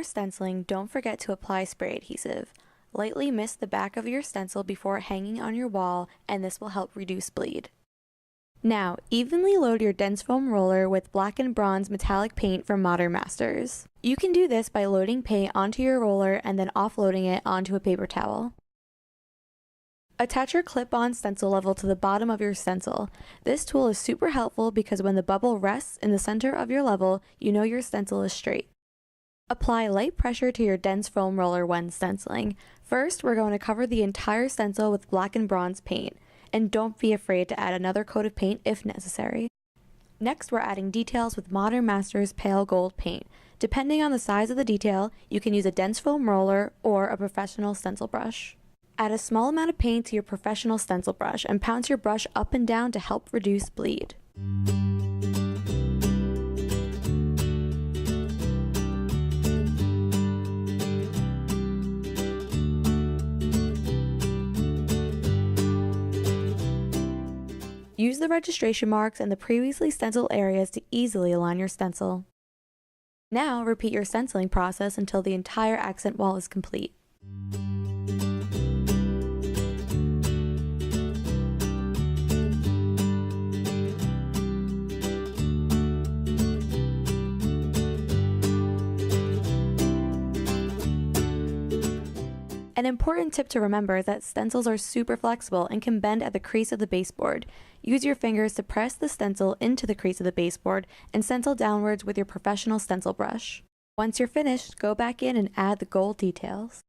Before stenciling, don't forget to apply spray adhesive. Lightly mist the back of your stencil before hanging on your wall, and this will help reduce bleed. Now, evenly load your dense foam roller with Blackened bronze metallic paint from Modern Masters. You can do this by loading paint onto your roller and then offloading it onto a paper towel. Attach your clip-on stencil level to the bottom of your stencil. This tool is super helpful because when the bubble rests in the center of your level, you know your stencil is straight. Apply light pressure to your dense foam roller when stenciling. First, we're going to cover the entire stencil with Blackened bronze paint, and don't be afraid to add another coat of paint if necessary. Next, we're adding details with Modern Masters pale gold paint. Depending on the size of the detail, you can use a dense foam roller or a professional stencil brush. Add a small amount of paint to your professional stencil brush and pounce your brush up and down to help reduce bleed. Use the registration marks and the previously stenciled areas to easily align your stencil. Now repeat your stenciling process until the entire accent wall is complete. An important tip to remember is that stencils are super flexible and can bend at the crease of the baseboard. Use your fingers to press the stencil into the crease of the baseboard and stencil downwards with your professional stencil brush. Once you're finished, go back in and add the gold details.